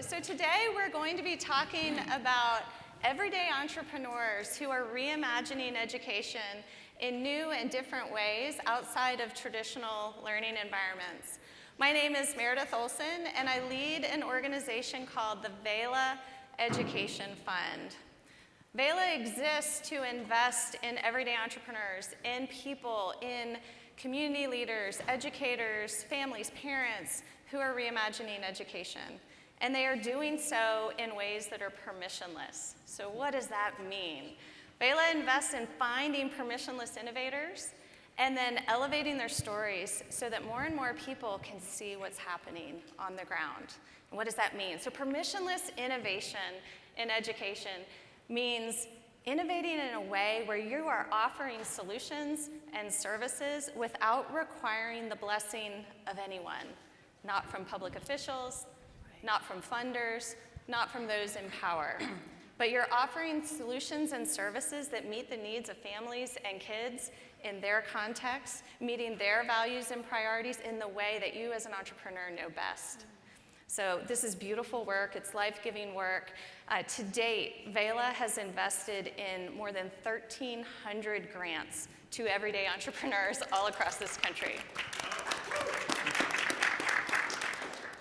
So today we're going to be talking about everyday entrepreneurs who are reimagining education in new and different ways outside of traditional learning environments. My name is Meredith Olson, and I lead an organization called the VELA Education Fund. VELA exists to invest in everyday entrepreneurs, in people, in community leaders, educators, families, parents who are reimagining education. And they are doing so in ways that are permissionless. So what does that mean? VELA invests in finding permissionless innovators and then elevating their stories so that more and more people can see what's happening on the ground. And what does that mean? So permissionless innovation in education means innovating in a way where you are offering solutions and services without requiring the blessing of anyone, not from public officials, not from funders, not from those in power. But you're offering solutions and services that meet the needs of families and kids in their context, meeting their values and priorities in the way that you as an entrepreneur know best. So this is beautiful work, it's life-giving work. To date, VELA has invested in more than 1,300 grants to everyday entrepreneurs all across this country.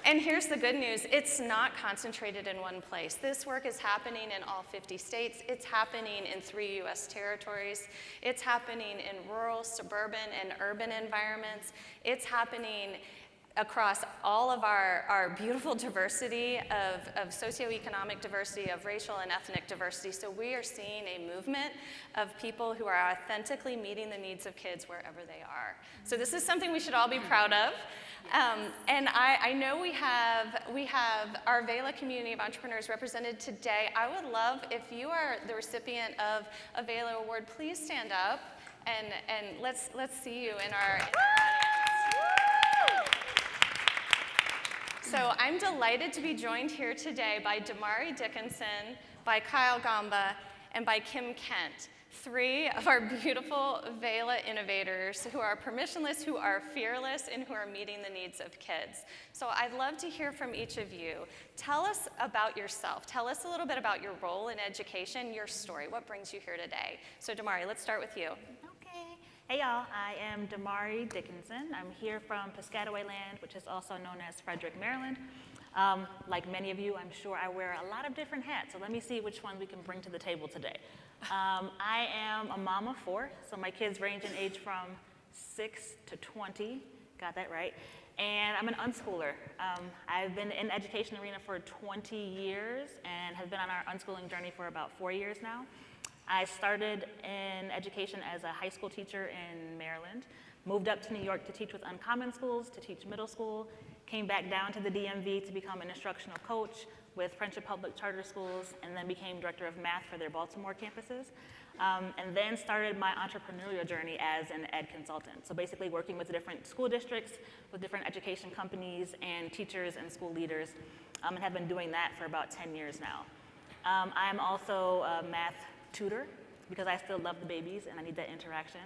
And here's the good news, it's not concentrated in one place. This work is happening in all 50 states. It's happening in 3 US territories. It's happening in rural, suburban, and urban environments. It's happening across all of our beautiful diversity of socioeconomic diversity, of racial and ethnic diversity. So we are seeing a movement of people who are authentically meeting the needs of kids wherever they are. So this is something we should all be proud of. And I know we have our VELA community of entrepreneurs represented today. I would love, if you are the recipient of a VELA award, please stand up and let's see you in our audience. So I'm delighted to be joined here today by Domari Dickinson, by Kyle Gamba, and by Kim Kent, 3 of our beautiful VELA innovators who are permissionless, who are fearless, and who are meeting the needs of kids. So I'd love to hear from each of you. Tell us about yourself. Tell us a little bit about your role in education, your story. What brings you here today? So Domari, let's start with you. Okay. Hey y'all, I am Domari Dickinson. I'm here from Piscataway Land, which is also known as Frederick, Maryland. Like many of you, I'm sure I wear a lot of different hats, so let me see which one we can bring to the table today. I am a mom of 4, so my kids range in age from 6 to 20, got that right, and I'm an unschooler. I've been in the education arena for 20 years and have been on our unschooling journey for about 4 years now. I started in education as a high school teacher in Maryland, moved up to New York to teach with Uncommon schools, to teach middle school, came back down to the DMV to become an instructional coach with Friendship Public Charter Schools, and then became director of math for their Baltimore campuses, and then started my entrepreneurial journey as an ed consultant. So basically working with different school districts, with different education companies and teachers and school leaders, and have been doing that for about 10 years now. I'm also a math tutor because I still love the babies and I need that interaction.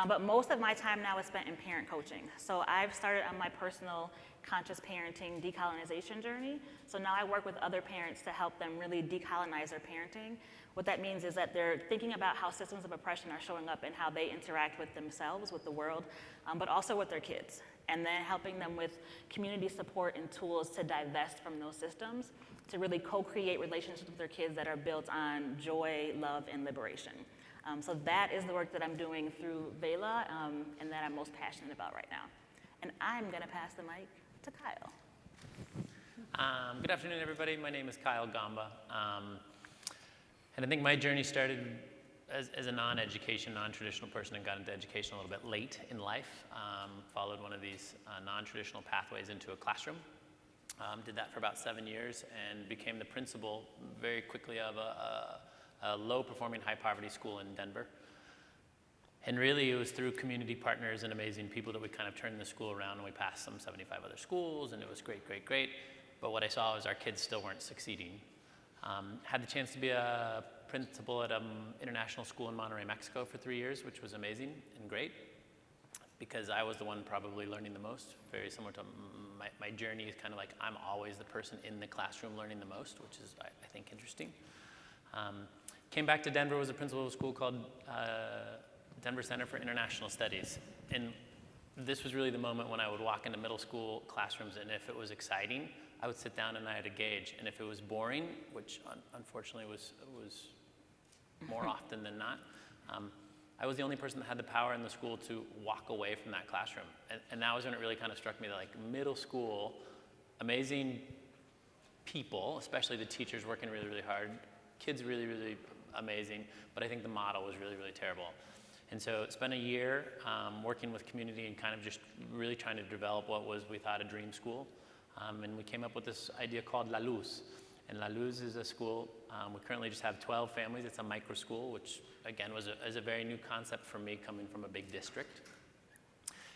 But most of my time now is spent in parent coaching. So I've started on my personal conscious parenting decolonization journey. So now I work with other parents to help them really decolonize their parenting. What that means is that they're thinking about how systems of oppression are showing up and how they interact with themselves, with the world, but also with their kids. And then helping them with community support and tools to divest from those systems, to really co-create relationships with their kids that are built on joy, love, and liberation. So that is the work that I'm doing through VELA, and that I'm most passionate about right now. And I'm gonna pass the mic to Kyle. Good afternoon, everybody. My name is Kyle Gamba. And I think my journey started as a non-education, non-traditional person and got into education a little bit late in life. Followed one of these non-traditional pathways into a classroom. Did that for about 7 years and became the principal very quickly of a low-performing, high-poverty school in Denver. And really, it was through community partners and amazing people that we kind of turned the school around, and we passed some 75 other schools, and it was great, great, great. But what I saw was our kids still weren't succeeding. Had the chance to be a principal at an international school in Monterrey, Mexico for 3 years, which was amazing and great, because I was the one probably learning the most, very similar to my journey is kind of like I'm always the person in the classroom learning the most, which is, I think, interesting. Came back to Denver, was a principal of a school called Denver Center for International Studies. And this was really the moment when I would walk into middle school classrooms, and if it was exciting, I would sit down and I had a gauge. And if it was boring, which unfortunately was more often than not, I was the only person that had the power in the school to walk away from that classroom. And that was when it really kind of struck me that like middle school, amazing people, especially the teachers working really, really hard, kids really, really amazing, but I think the model was really, really terrible. And so spent a year working with community and kind of just really trying to develop what was, we thought, a dream school. And we came up with this idea called La Luz. And La Luz is a school, we currently just have 12 families. It's a microschool, which again is a very new concept for me coming from a big district.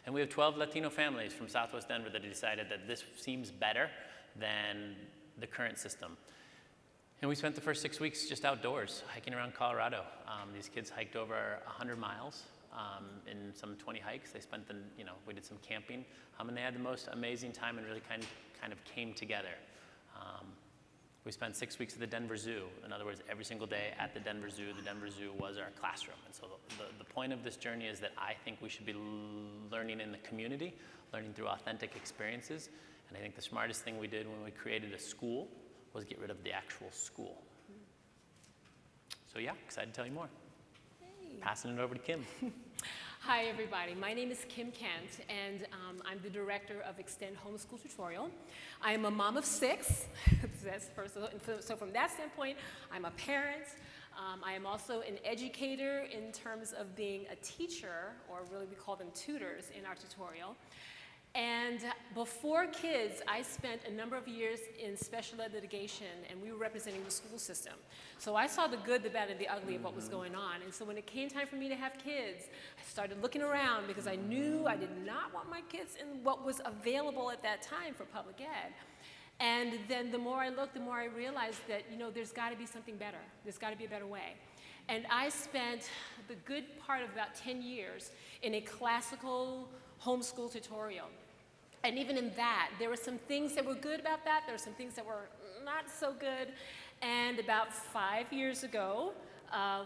And we have 12 Latino families from Southwest Denver that decided that this seems better than the current system. And we spent the first 6 weeks just outdoors, hiking around Colorado. These kids hiked over 100 miles in some 20 hikes. They spent we did some camping, and they had the most amazing time and really kind of came together. We spent 6 weeks at the Denver Zoo. In other words, every single day at the Denver Zoo was our classroom. And so the point of this journey is that I think we should be learning in the community, learning through authentic experiences. And I think the smartest thing we did when we created a school was get rid of the actual school. So yeah, excited to tell you more. Hey. Passing it over to Kim. Hi, everybody. My name is Kim Kant, and I'm the director of Extend Homeschool Tutorial. I am a mom of 6. So from that standpoint, I'm a parent. I am also an educator in terms of being a teacher, or really we call them tutors in our tutorial. And before kids, I spent a number of years in special ed litigation, and we were representing the school system. So I saw the good, the bad, and the ugly of what was going on. And so when it came time for me to have kids, I started looking around because I knew I did not want my kids in what was available at that time for public ed. And then the more I looked, the more I realized that, there's got to be something better. There's got to be a better way. And I spent the good part of about 10 years in a classical homeschool tutorial. And even in that, there were some things that were good about that. There were some things that were not so good. And about 5 years ago,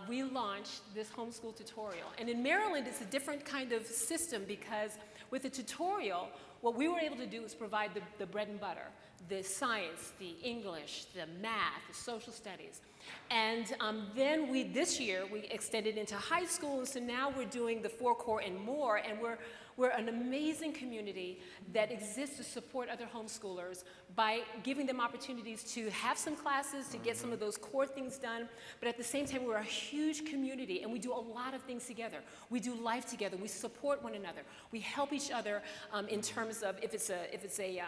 we launched this homeschool tutorial. And in Maryland, it's a different kind of system because with the tutorial, what we were able to do was provide the bread and butter, the science, the English, the math, the social studies. And then this year, we extended into high school, and so now we're doing the 4 core and more, and we're an amazing community that exists to support other homeschoolers by giving them opportunities to have some classes, to get some of those core things done, but at the same time, we're a huge community, and we do a lot of things together. We do life together. We support one another. We help each other in terms of if it's a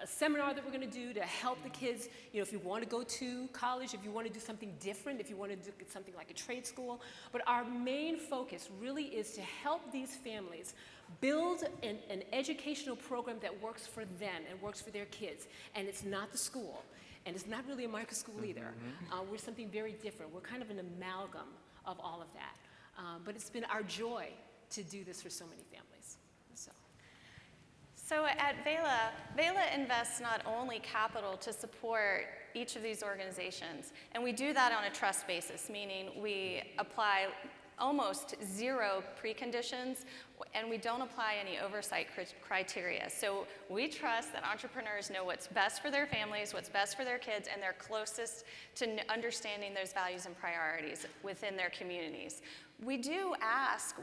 seminar that we're going to do to help the kids, if you want to go to college, if you want to do something different, if you want to do something like a trade school. But our main focus really is to help these families build an educational program that works for them and works for their kids. And it's not the school. And it's not really a microschool either. We're something very different. We're kind of an amalgam of all of that. But it's been our joy to do this for so many families. So at VELA invests not only capital to support each of these organizations, and we do that on a trust basis, meaning we apply almost 0 preconditions, and we don't apply any oversight criteria. So we trust that entrepreneurs know what's best for their families, what's best for their kids, and they're closest to understanding those values and priorities within their communities. We ask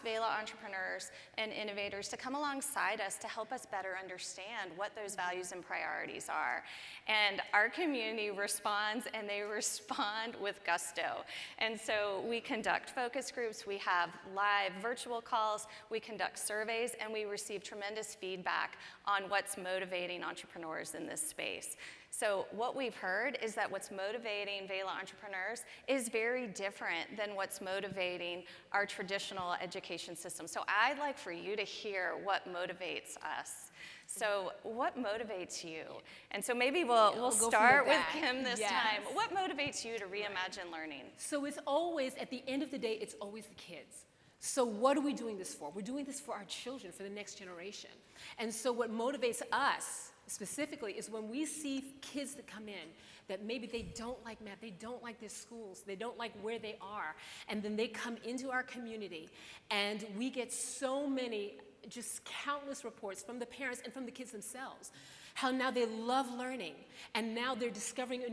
VELA entrepreneurs and innovators to come alongside us to help us better understand what those values and priorities are. And our community responds, and they respond with gusto. And so we conduct focus groups, we have live virtual calls, we conduct surveys, and we receive tremendous feedback on what's motivating entrepreneurs in this space. So what we've heard is that what's motivating VELA entrepreneurs is very different than what's motivating our traditional education system. So I'd like for you to hear what motivates us. So what motivates you? And so maybe we'll start with Kim this time. What motivates you to reimagine learning? So it's always, at the end of the day, it's always the kids. So what are we doing this for? We're doing this for our children, for the next generation. And so what motivates us specifically is when we see kids that come in that maybe they don't like math, they don't like their schools, they don't like where they are, and then they come into our community, and we get so many, just countless reports from the parents and from the kids themselves, how now they love learning, and now they're discovering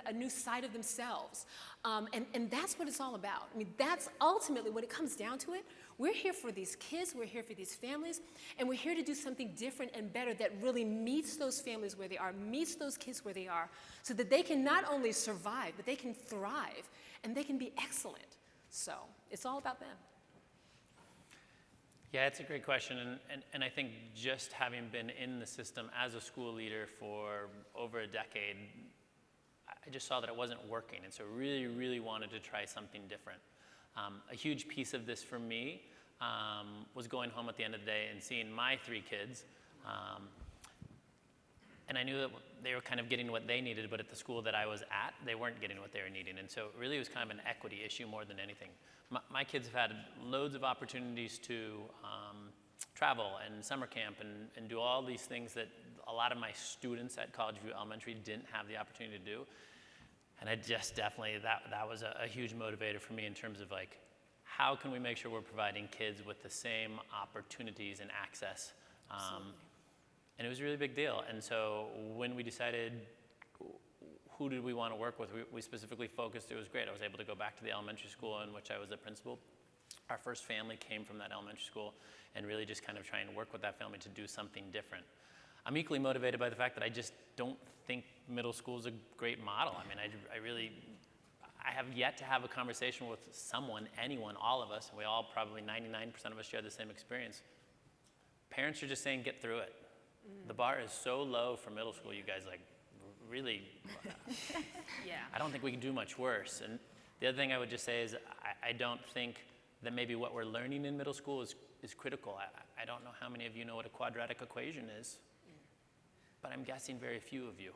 a new side of themselves. And that's what it's all about. I mean, that's ultimately, when it comes down to it, we're here for these kids, we're here for these families, and we're here to do something different and better that really meets those families where they are, meets those kids where they are, so that they can not only survive, but they can thrive, and they can be excellent. So it's all about them. Yeah, it's a great question, and I think just having been in the system as a school leader for over a decade, I just saw that it wasn't working, and so really, really wanted to try something different. A huge piece of this for me was going home at the end of the day and seeing my 3 kids, and I knew that they were kind of getting what they needed, but at the school that I was at, they weren't getting what they were needing, and so really it was kind of an equity issue more than anything. My kids have had loads of opportunities to travel and summer camp and do all these things that a lot of my students at College View Elementary didn't have the opportunity to do. And I just definitely, that was a huge motivator for me in terms of like, how can we make sure we're providing kids with the same opportunities and access? And it was a really big deal. And so when we decided who did we want to work with, we specifically focused, it was great. I was able to go back to the elementary school in which I was the principal. Our first family came from that elementary school, and really just kind of trying to work with that family to do something different. I'm equally motivated by the fact that I just don't think middle school is a great model. I mean, I have yet to have a conversation with someone, anyone, all of us, and we all probably 99% of us share the same experience. Parents are just saying, get through it. The bar is so low for middle school, you guys, like, really, Yeah. I don't think we can do much worse. And the other thing I would just say is I don't think that maybe what we're learning in middle school is critical. I don't know how many of you know what a quadratic equation is, but I'm guessing very few of you,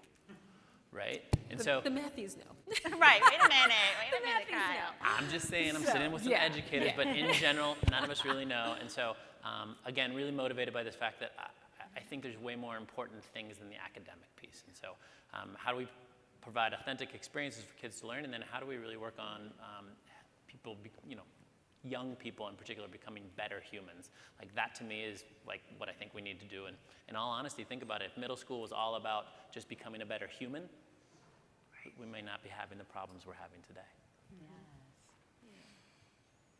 right? And so The mathies know. Right, wait a minute, Mathies Kyle. know. I'm just saying, I'm sitting with some yeah, educators, yeah. but in general, none of us really know. And so, again, really motivated by this fact that I think there's way more important things than the academic piece. And so, how do we provide authentic experiences for kids to learn, and then how do we really work on people, young people in particular, becoming better humans? Like, that to me is like what I think we need to do. And in all honesty, think about it. If middle school was all about just becoming a better human, right, we may not be having the problems we're having today.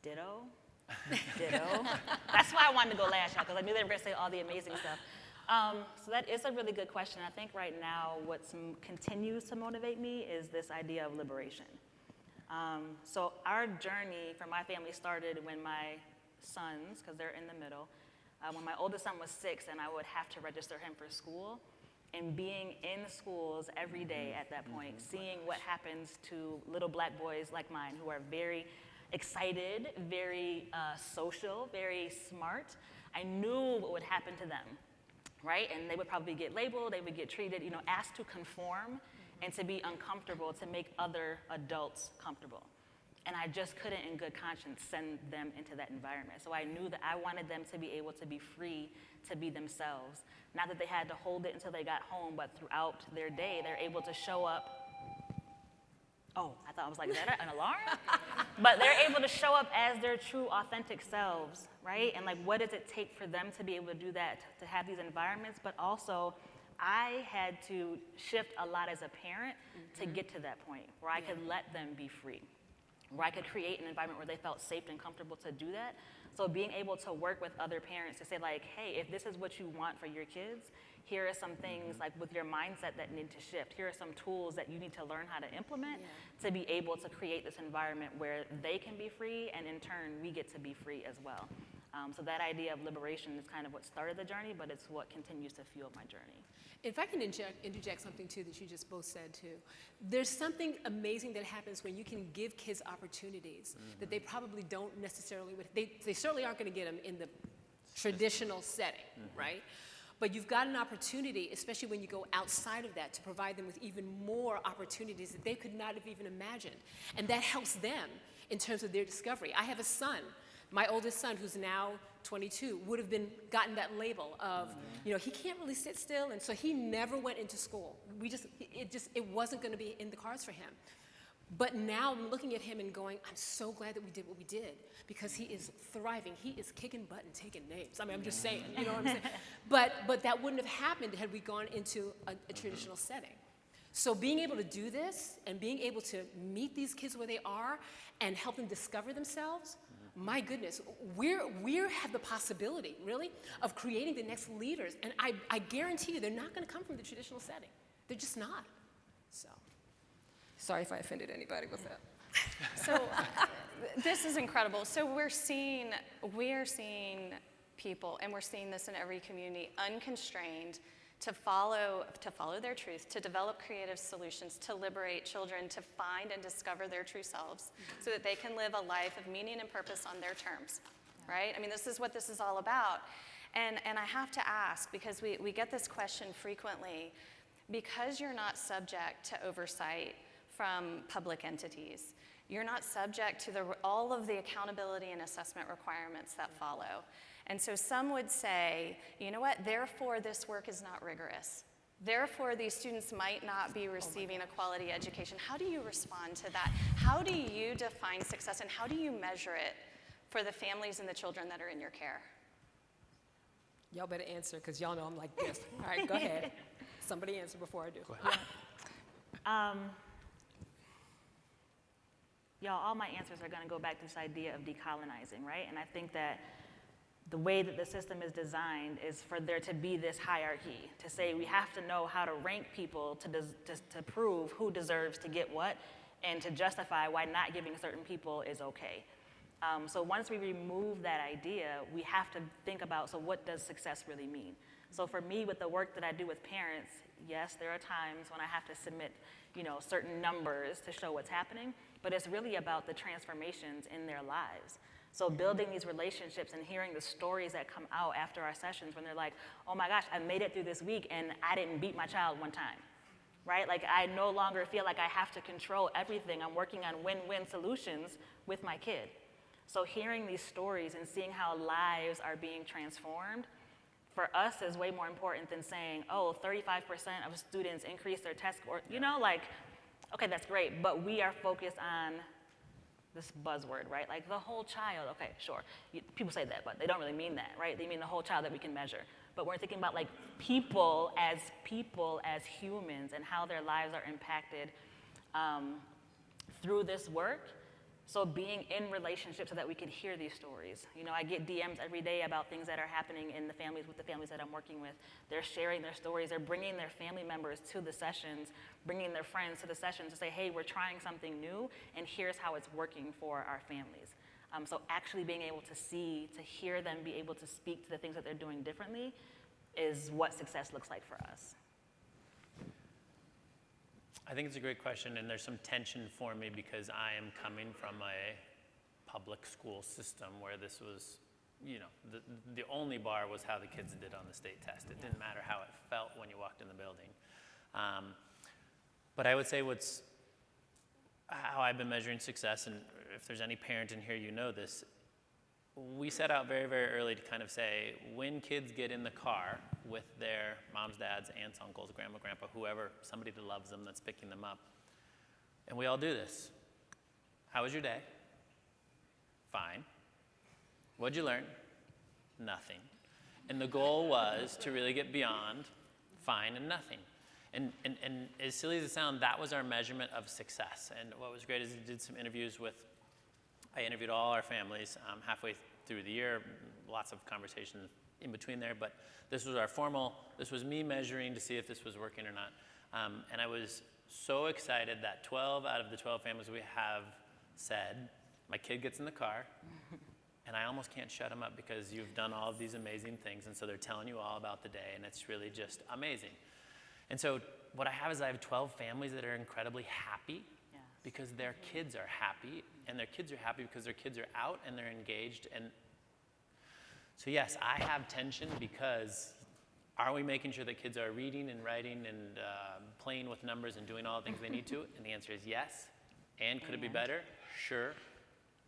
Ditto. Ditto. That's why I wanted to go last, y'all, because I knew they were going to say all the amazing stuff. So that is a really good question. I think right now what continues to motivate me is this idea of liberation. So our journey for my family started when my sons, because they're in the middle, when my oldest son was 6 and I would have to register him for school, and being in schools every day at that point, seeing what happens to little black boys like mine who are very excited, very social, very smart. I knew what would happen to them, right? And they would probably get labeled, they would get treated, asked to conform and to be uncomfortable, to make other adults comfortable. And I just couldn't, in good conscience, send them into that environment. So I knew that I wanted them to be able to be free to be themselves. Not that they had to hold it until they got home, but throughout their day, they're able to show up. Oh, I thought I was like, is that an alarm? But they're able to show up as their true, authentic selves, right? And like, what does it take for them to be able to do that, to have these environments? But also, I had to shift a lot as a parent to get to that point where I could let them be free, where I could create an environment where they felt safe and comfortable to do that. So being able to work with other parents to say like, hey, if this is what you want for your kids, here are some things like with your mindset that need to shift. Here are some tools that you need to learn how to implement to be able to create this environment where they can be free, and in turn, we get to be free as well. So that idea of liberation is kind of what started the journey, but it's what continues to fuel my journey. If I can interject something too that you just both said too, there's something amazing that happens when you can give kids opportunities that they probably don't necessarily, they certainly aren't going to get them in the traditional setting, right? But you've got an opportunity, especially when you go outside of that, to provide them with even more opportunities that they could not have even imagined. And that helps them in terms of their discovery. I have a son My oldest son, who's now 22, would have gotten that label of, you know, he can't really sit still, and so he never went into school. It wasn't going to be in the cards for him. But now I'm looking at him and going, I'm so glad that we did what we did, because he is thriving. He is kicking butt and taking names. I mean, I'm just saying, you know what I'm saying? But that wouldn't have happened had we gone into a traditional setting. So being able to do this and being able to meet these kids where they are and help them discover themselves, my goodness, we have the possibility, really, of creating the next leaders. And I guarantee you, they're not going to come from the traditional setting. They're just not. So, sorry if I offended anybody with that. So this is incredible. So we're seeing people, and we're seeing this in every community, unconstrained, to follow their truth, to develop creative solutions, to liberate children, to find and discover their true selves, so that they can live a life of meaning and purpose on their terms, right? I mean, this is what this is all about. And I have to ask, because we get this question frequently, because you're not subject to oversight from public entities, you're not subject to all of the accountability and assessment requirements that follow. And so some would say, you know what, therefore this work is not rigorous. Therefore these students might not be receiving a quality education. How do you respond to that? How do you define success, and how do you measure it for the families and the children that are in your care? Y'all better answer, because y'all know I'm like this. All right, go ahead. Somebody answer before I do. Go ahead. Y'all, all my answers are going to go back to this idea of decolonizing, right? And I think that the way that the system is designed is for there to be this hierarchy, to say we have to know how to rank people to prove who deserves to get what, and to justify why not giving certain people is okay. So once we remove that idea, we have to think about, so what does success really mean? So for me, with the work that I do with parents, yes, there are times when I have to submit, you know, certain numbers to show what's happening, but it's really about the transformations in their lives. So building these relationships and hearing the stories that come out after our sessions when they're like, oh my gosh, I made it through this week and I didn't beat my child one time, right? Like I no longer feel like I have to control everything. I'm working on win-win solutions with my kid. So hearing these stories and seeing how lives are being transformed, for us is way more important than saying, oh, 35% of students increase their test score. You know, like, okay, that's great, but we are focused on this buzzword, right? Like the whole child, okay, sure. People say that, but they don't really mean that, right? They mean the whole child that we can measure. But we're thinking about like people as humans and how their lives are impacted through this work. So being in relationships so that we can hear these stories. You know, I get DMs every day about things that are happening in the families with the families that I'm working with. They're sharing their stories. They're bringing their family members to the sessions, bringing their friends to the sessions to say, hey, we're trying something new, and here's how it's working for our families. So actually being able to see, to hear them be able to speak to the things that they're doing differently is what success looks like for us. I think it's a great question, and there's some tension for me because I am coming from a public school system where this was, you know, the only bar was how the kids did on the state test. It didn't matter how it felt when you walked in the building. But I would say how I've been measuring success, and if there's any parent in here, you know this, we set out very, very early to kind of say, when kids get in the car with their moms, dads, aunts, uncles, grandma, grandpa, whoever, somebody that loves them that's picking them up, and we all do this. How was your day? Fine. What'd you learn? Nothing. And the goal was to really get beyond fine and nothing. And as silly as it sounds, that was our measurement of success. And what was great is we did some interviews I interviewed all our families halfway through the year, lots of conversations in between there, but this was me measuring to see if this was working or not. And I was so excited that 12 out of the 12 families we have said, my kid gets in the car, and I almost can't shut them up because you've done all of these amazing things, and so they're telling you all about the day, and it's really just amazing. And so what I have is I have 12 families that are incredibly happy because their kids are happy, and their kids are happy because their kids are out and they're engaged. And so yes, I have tension because are we making sure that kids are reading and writing and playing with numbers and doing all the things they need to? And the answer is yes. And could it be better? Sure.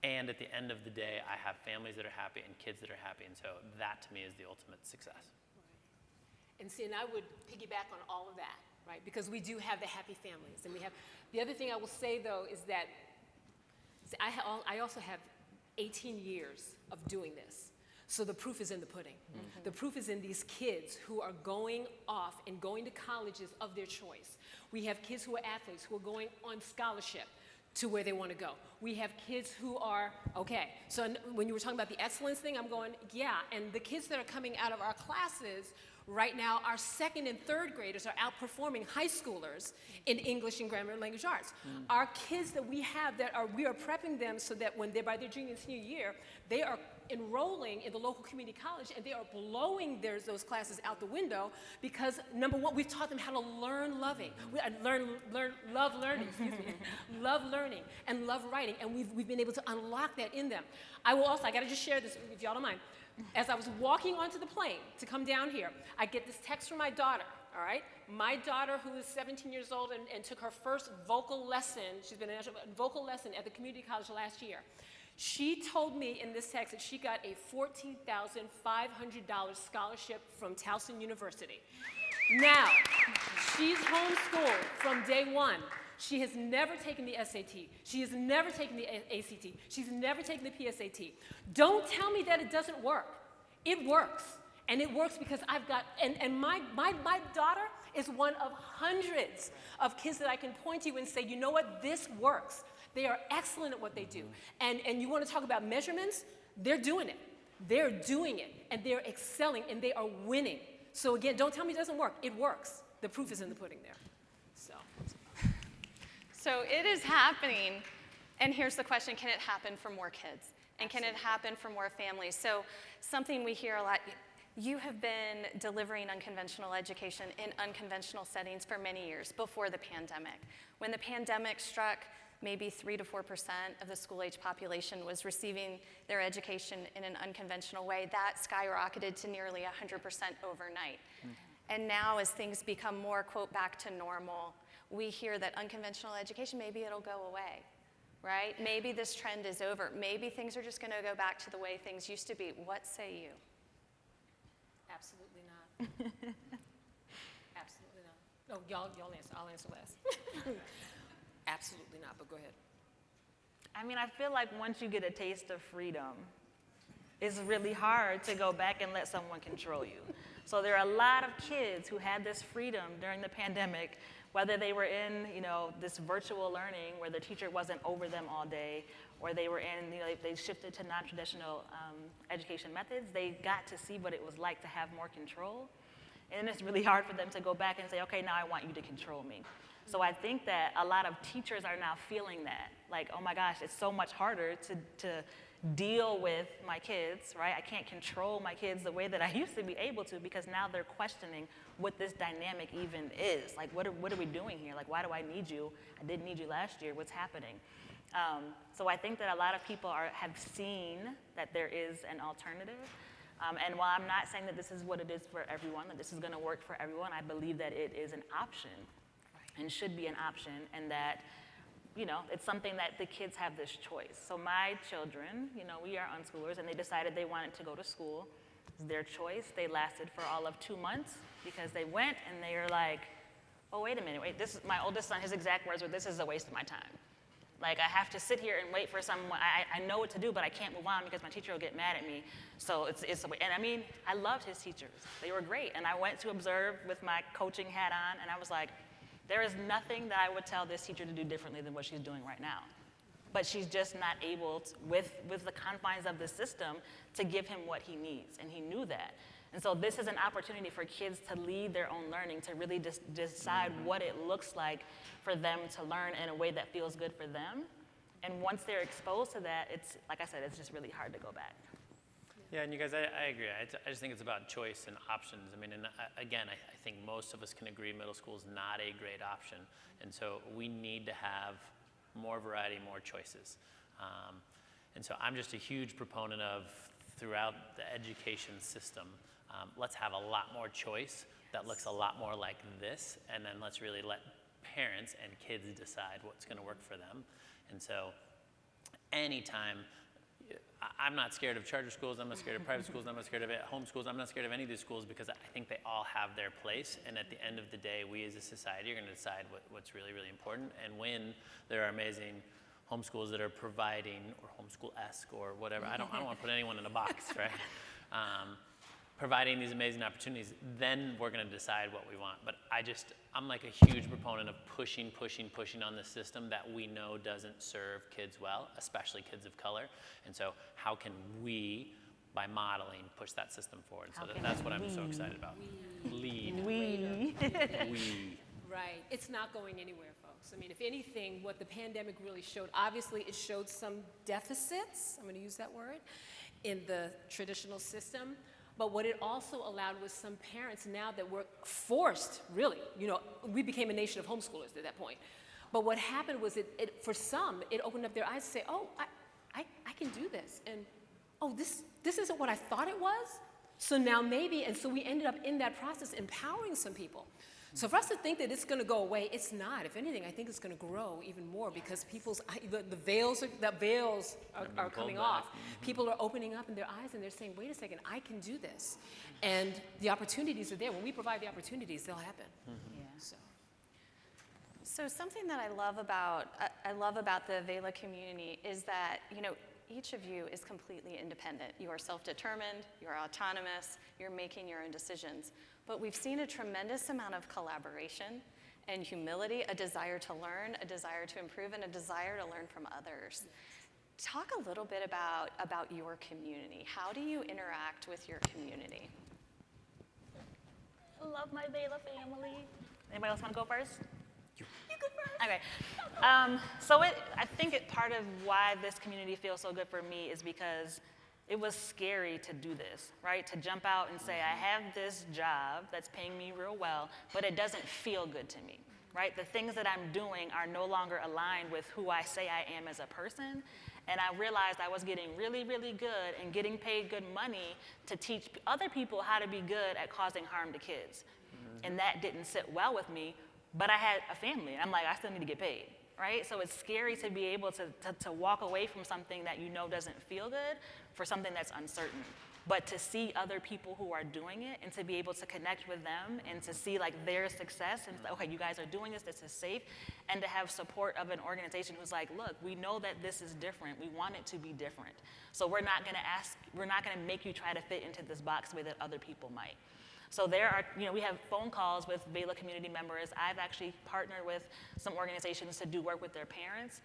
And at the end of the day, I have families that are happy and kids that are happy. And so that to me is the ultimate success. And see, and I would piggyback on all of that, right? Because we do have the happy families. And we have, the other thing I will say though is that see, I also have 18 years of doing this. So the proof is in the pudding. Mm-hmm. The proof is in these kids who are going off and going to colleges of their choice. We have kids who are athletes who are going on scholarship to where they want to go. We have kids who are, okay, so when you were talking about the excellence thing, I'm going, yeah, and the kids that are coming out of our classes right now, our second and third graders are outperforming high schoolers in English and grammar and language arts. Our kids that we have we are prepping them so that when they're by their junior and senior year, they are enrolling in the local community college and they are blowing those classes out the window because number one, we've taught them how to learn loving. Love learning, excuse me. Love learning and love writing, and we've been able to unlock that in them. I gotta just share this if y'all don't mind. As I was walking onto the plane to come down here, I get this text from my daughter, all right? My daughter, who is 17 years old and took her first vocal lesson, she's been in a vocal lesson at the community college last year. She told me in this text that she got a $14,500 scholarship from Towson University. Now, she's homeschooled from day one. She has never taken the SAT. She has never taken the ACT. She's never taken the PSAT. Don't tell me that it doesn't work. It works. And it works because I've got, and my daughter is one of hundreds of kids that I can point to and say, you know what, this works. They are excellent at what they do. And you want to talk about measurements? They're doing it. They're doing it. And they're excelling and they are winning. So again, don't tell me it doesn't work. It works. The proof is in the pudding there. So it is happening, and here's the question, can it happen for more kids? And can it happen for more families? So something we hear a lot, you have been delivering unconventional education in unconventional settings for many years before the pandemic. When the pandemic struck, maybe 3 to 4% of the school-age population was receiving their education in an unconventional way. That skyrocketed to nearly 100% overnight. Mm-hmm. And now as things become more, quote, back to normal, we hear that unconventional education, maybe it'll go away, right? Maybe this trend is over. Maybe things are just going to go back to the way things used to be. What say you? Absolutely not. Absolutely not. Oh, y'all answer. I'll answer last. Absolutely not, but go ahead. I mean, I feel like once you get a taste of freedom, it's really hard to go back and let someone control you. So there are a lot of kids who had this freedom during the pandemic, whether they were in, this virtual learning where the teacher wasn't over them all day, or they were in, they shifted to non-traditional education methods, they got to see what it was like to have more control. And it's really hard for them to go back and say, okay, now I want you to control me. So I think that a lot of teachers are now feeling that, like, oh my gosh, it's so much harder to deal with my kids, right? I can't control my kids the way that I used to be able to because now they're questioning what this dynamic even is. Like, what are we doing here? Like, why do I need you? I didn't need you last year. What's happening? So I think that a lot of people have seen that there is an alternative. And while I'm not saying that this is what it is for everyone, that this is going to work for everyone, I believe that it is an option and should be an option, and that it's something that the kids have this choice. So my children, we are unschoolers, and they decided they wanted to go to school. It's their choice. They lasted for all of 2 months because they went and they were like, oh, wait a minute, this is my oldest son, his exact words were, this is a waste of my time. Like, I have to sit here and wait for someone, I know what to do, but I can't move on because my teacher will get mad at me. So it's a way. And I mean, I loved his teachers. They were great. And I went to observe with my coaching hat on, and I was like, there is nothing that I would tell this teacher to do differently than what she's doing right now. But she's just not able to, with the confines of the system, to give him what he needs, and he knew that. And so this is an opportunity for kids to lead their own learning, to really decide what it looks like for them to learn in a way that feels good for them. And once they're exposed to that, it's, like I said, it's just really hard to go back. Yeah, and you guys, I agree. I just think it's about choice and options. I mean, and again, I think most of us can agree middle school is not a great option. And so we need to have more variety, more choices. And so I'm just a huge proponent of, throughout the education system, let's have a lot more choice that looks a lot more like this, and then let's really let parents and kids decide what's going to work for them. And so anytime, I'm not scared of charter schools, I'm not scared of private schools, I'm not scared of homeschools, I'm not scared of any of these schools because I think they all have their place. And at the end of the day, we as a society are going to decide what's really, really important. And when there are amazing homeschools that are providing, or homeschool-esque or whatever, I don't want to put anyone in a box, right? Providing these amazing opportunities, then we're going to decide what we want. But I'm like a huge proponent of pushing on the system that we know doesn't serve kids well, especially kids of color. And so how can we, by modeling, push that system forward? So that's what I'm so excited about. Lead. We. Right. It's not going anywhere, folks. I mean, if anything, what the pandemic really showed, obviously it showed some deficits, I'm going to use that word, in the traditional system. But what it also allowed was some parents now that were forced, really, we became a nation of homeschoolers at that point. But what happened was for some, it opened up their eyes to say, oh, I can do this. And, oh, this isn't what I thought it was. So now maybe, and so we ended up in that process empowering some people. So for us to think that it's going to go away, it's not. If anything, I think it's going to grow even more because the veils are coming off. People are opening up in their eyes and they're saying, wait a second, I can do this. And the opportunities are there. When we provide the opportunities, they'll happen. Yeah. So something that I love about the VELA community is that, each of you is completely independent. You are self-determined, you're autonomous, you're making your own decisions. But we've seen a tremendous amount of collaboration and humility, a desire to learn, a desire to improve, and a desire to learn from others. Talk a little bit about your community. How do you interact with your community? I love my VELA family. Anybody else want to go first? You go first. Okay. I think part of why this community feels so good for me is because it was scary to do this, right? To jump out and say, I have this job that's paying me real well, but it doesn't feel good to me, right? The things that I'm doing are no longer aligned with who I say I am as a person. And I realized I was getting really, really good and getting paid good money to teach other people how to be good at causing harm to kids. And that didn't sit well with me, but I had a family. I'm like, I still need to get paid, right? So it's scary to be able to walk away from something that doesn't feel good for something that's uncertain. But to see other people who are doing it and to be able to connect with them and to see like their success and okay, you guys are doing this is safe, and to have support of an organization who's like, look, we know that this is different. We want it to be different. So we're not gonna make you try to fit into this box the way that other people might. So there are, we have phone calls with VELA community members. I've actually partnered with some organizations to do work with their parents.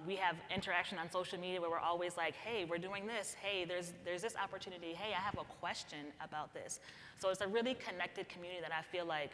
We have interaction on social media where we're always like, hey, we're doing this. Hey, there's this opportunity. Hey, I have a question about this. So it's a really connected community that I feel like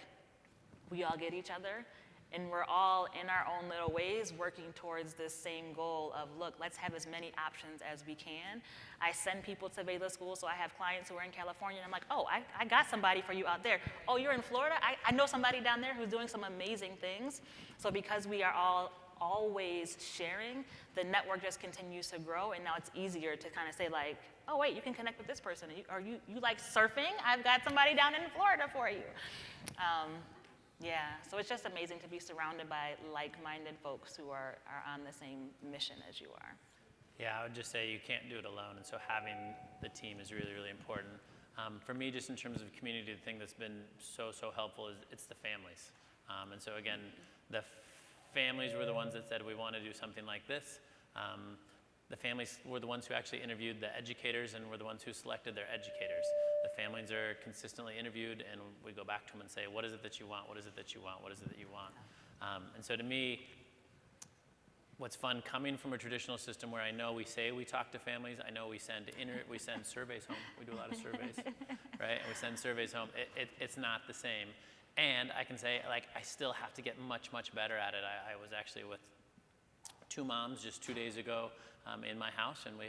we all get each other. And we're all, in our own little ways, working towards this same goal of, look, let's have as many options as we can. I send people to VELA school, so I have clients who are in California, and I'm like, oh, I got somebody for you out there. Oh, you're in Florida? I know somebody down there who's doing some amazing things. So because we are all always sharing, the network just continues to grow, and now it's easier to kind of say like, oh, wait, you can connect with this person. Or you like surfing? I've got somebody down in Florida for you. Yeah, so it's just amazing to be surrounded by like-minded folks who are on the same mission as you are. Yeah, I would just say you can't do it alone, and so having the team is really, really important. For me, just in terms of community, the thing that's been so helpful is it's the families. And so again, the families were the ones that said we want to do something like this. The families were the ones who actually interviewed the educators and were the ones who selected their educators. The families are consistently interviewed, and we go back to them and say, what is it that you want? What is it that you want? What is it that you want? And so to me, what's fun coming from a traditional system where I know we say we talk to families, I know we send surveys home. We do a lot of surveys, right? And we send surveys home. It's not the same. And I can say, like, I still have to get much better at it. I was actually with 2 moms just 2 days ago in my house, and we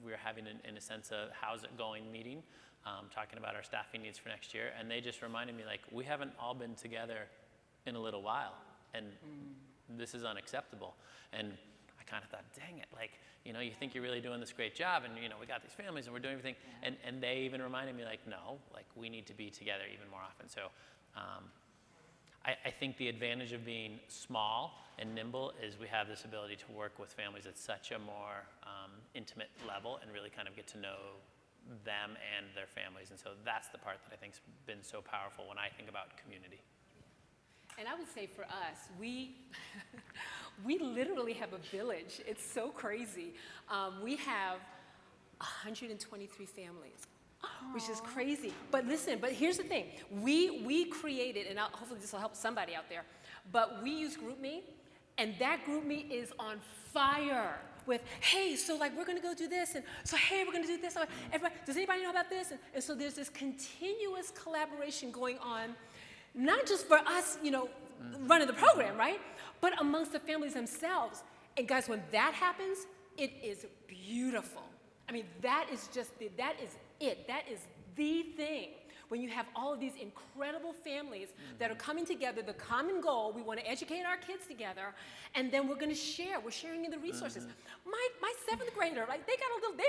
were having, in a sense, a how's it going meeting, talking about our staffing needs for next year, and they just reminded me, like, we haven't all been together in a little while, and this is unacceptable. And I kind of thought, dang it, like, you think you're really doing this great job, and, we got these families, and we're doing everything, and they even reminded me, like, no, like, we need to be together even more often. So I think the advantage of being small and nimble is we have this ability to work with families at such a more intimate level and really kind of get to know them and their families. And so that's the part that I think's been so powerful when I think about community. And I would say for us, we literally have a village. It's so crazy. We have 123 families, which is crazy. But listen, but here's the thing. We created, and hopefully this will help somebody out there, but we use GroupMe, and that GroupMe is on fire with, hey, so like we're gonna go do this, and so hey, we're gonna do this. Everybody, does anybody know about this? And so there's this continuous collaboration going on, not just for us, running the program, right? But amongst the families themselves. And guys, when that happens, it is beautiful. I mean, that is that is it. That is the thing. When you have all of these incredible families that are coming together, the common goal, we want to educate our kids together, and then we're going to share. We're sharing in the resources. My 7th grader, like they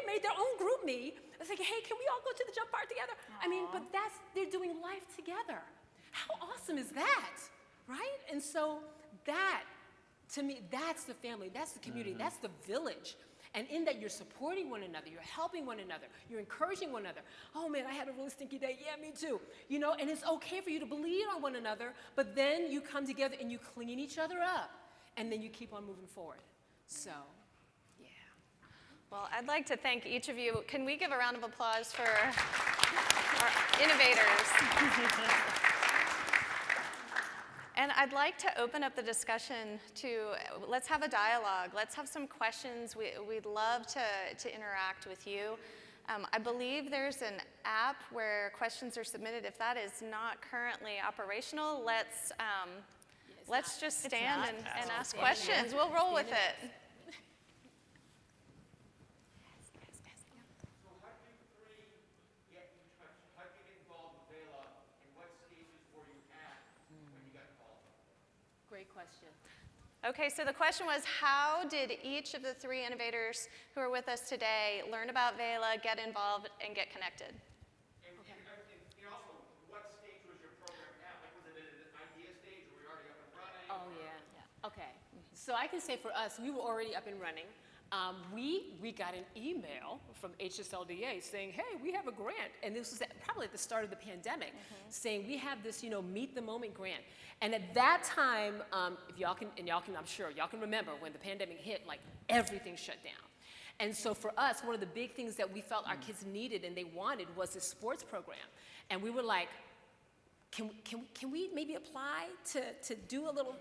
made their own GroupMe. It's like, hey, can we all go to the jump park together? Aww. I mean, but they're doing life together. How awesome is that, right? And so that, to me, that's the family, that's the community, that's the village. And in that, you're supporting one another, you're helping one another, you're encouraging one another. Oh man, I had a really stinky day. Yeah, me too. And it's okay for you to believe on one another, but then you come together and you clean each other up, and then you keep on moving forward. So, yeah. Well, I'd like to thank each of you. Can we give a round of applause for our innovators? And I'd like to open up the discussion to, let's have a dialogue. Let's have some questions. We'd love to interact with you. I believe there's an app where questions are submitted. If that is not currently operational, let's just stand and ask questions. We'll roll with it. Great question. Okay, so the question was, how did each of the 3 innovators who are with us today learn about VELA, get involved, and get connected? And also, what stage was your program at? Like, was it at an idea stage, or were you already up and running? Oh, yeah. Okay. So I can say for us, we were already up and running. We got an email from HSLDA saying, hey, we have a grant. And this was probably at the start of the pandemic, saying we have this, Meet the Moment grant. And at that time, if y'all can, I'm sure y'all can remember when the pandemic hit, like everything shut down. And so for us, one of the big things that we felt our kids needed and they wanted was this sports program. And we were like, can we maybe apply to do a little,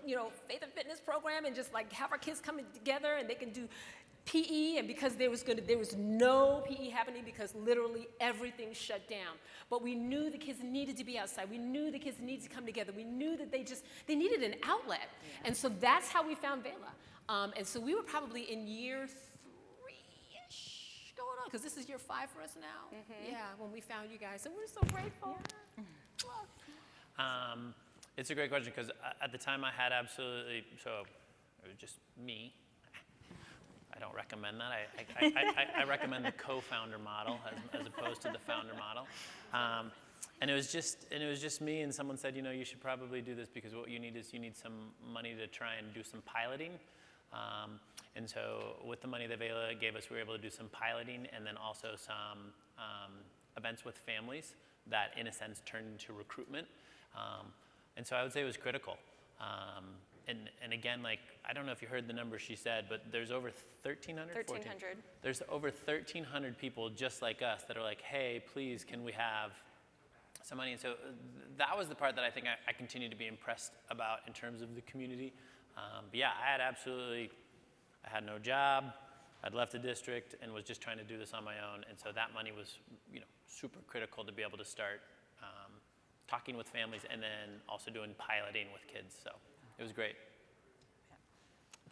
faith and fitness program and just like have our kids come together and they can do PE, and because there was no PE happening because literally everything shut down. But we knew the kids needed to be outside. We knew the kids needed to come together. We knew that they needed an outlet. Yeah. And so that's how we found VELA. And so we were probably in year 3-ish going on, because this is year 5 for us now. Yeah, when we found you guys. And we're so grateful. Yeah. It's a great question, because at the time I had absolutely, so it was just me. I don't recommend that. I recommend the co-founder model as opposed to the founder model. And it was just me, and someone said, you should probably do this because what you need is some money to try and do some piloting. And so with the money that VELA gave us, we were able to do some piloting and then also some events with families that, in a sense, turned into recruitment. And so I would say it was critical. And again, like, I don't know if you heard the number she said, but there's over 1,300? 1,300. There's over 1,300 people just like us that are like, hey, please, can we have some money? And so that was the part that I think I continue to be impressed about in terms of the community. But yeah, I had no job, I'd left the district, and was just trying to do this on my own. And so that money was, super critical to be able to start talking with families and then also doing piloting with kids. So it was great.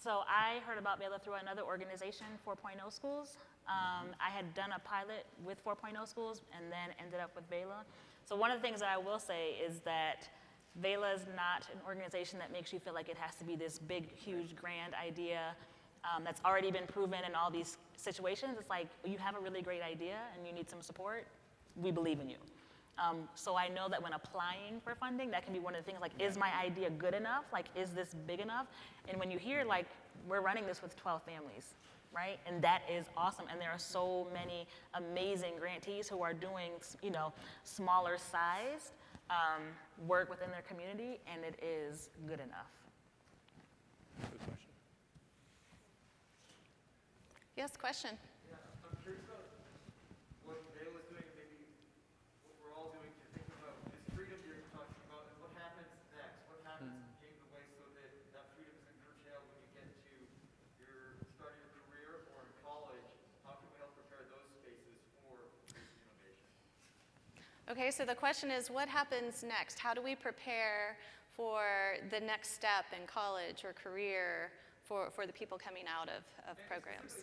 So I heard about VELA through another organization, 4.0 Schools. I had done a pilot with 4.0 Schools and then ended up with VELA. So one of the things that I will say is that VELA is not an organization that makes you feel like it has to be this big, huge, grand idea that's already been proven in all these situations. It's like, you have a really great idea and you need some support, we believe in you. So I know that when applying for funding, that can be one of the things, like, is my idea good enough? Like, is this big enough? And when you hear, like, we're running this with 12 families, right? And that is awesome. And there are so many amazing grantees who are doing, you know, smaller sized work within their community, and it is good enough. Good question. Yes, question. Yeah, I'm curious about what VELA is doing, maybe what we're all doing to think about this freedom you're talking about, and what happens next? What happens to pave the way so that that freedom isn't curtailed when you get to your start of your career or in college? How can we help prepare those spaces for innovation? Okay, so the question is, what happens next? How do we prepare for the next step in college or career for the people coming out of programs?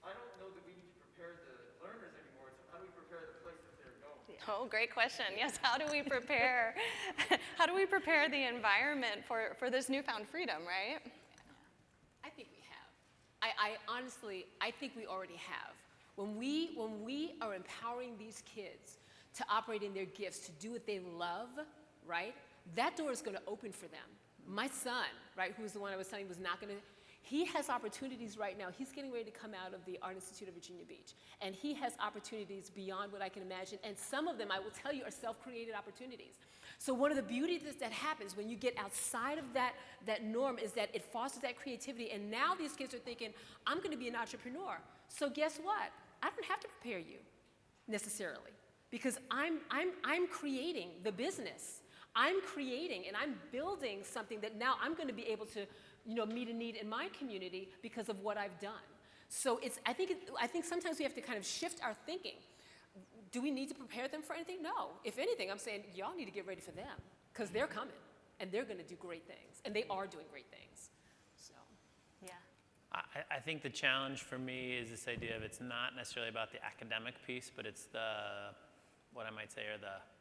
I don't know that we need to prepare the learners anymore, so how do we prepare the places they're going? Oh, great question. Yes, how do we prepare, how do we prepare the environment for this newfound freedom, right? I think we have. I honestly, I think we already have. When we are empowering these kids to operate in their gifts, to do what they love, right? That door is going to open for them. My son, right, who's the one I was telling you was not going to, he has opportunities right now. He's getting ready to come out of the Art Institute of Virginia Beach. And he has opportunities beyond what I can imagine. And some of them, I will tell you, are self-created opportunities. So one of the beauties that happens when you get outside of that norm is that it fosters that creativity. And now these kids are thinking, I'm going to be an entrepreneur. So guess what? I don't have to prepare you necessarily, because I'm creating the business. I'm creating and I'm building something that now I'm going to be able to, you know, meet a need in my community because of what I've done. So I think sometimes we have to kind of shift our thinking. Do we need to prepare them for anything? No. If anything, I'm saying y'all need to get ready for them, because they're coming and they're going to do great things, and they are doing great things. So, Yeah. I think the challenge for me is this idea of it's not necessarily about the academic piece, but it's what I might say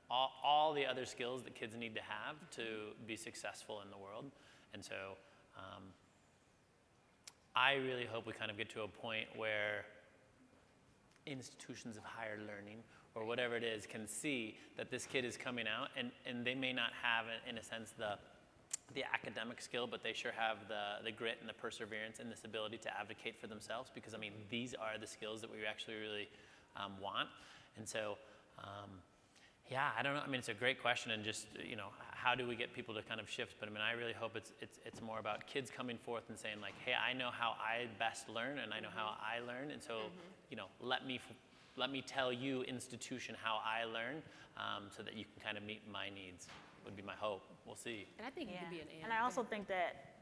are all the other skills that kids need to have to be successful in the world. And so I really hope we kind of get to a point where institutions of higher learning or whatever it is can see that this kid is coming out, and they may not have, in a sense, the academic skill, but they sure have the grit and the perseverance and this ability to advocate for themselves, because, I mean, these are the skills that we actually really want. And so, yeah, I don't know. I mean, it's a great question, and just, you know, how do we get people to kind of shift? But I mean, I really hope it's more about kids coming forth and saying, like, hey, I know how I best learn, and I know how I learn, and so, you know, let me tell you, institution, how I learn, so that you can kind of meet my needs. Would be my hope. We'll see. and I think it could be an And I also think that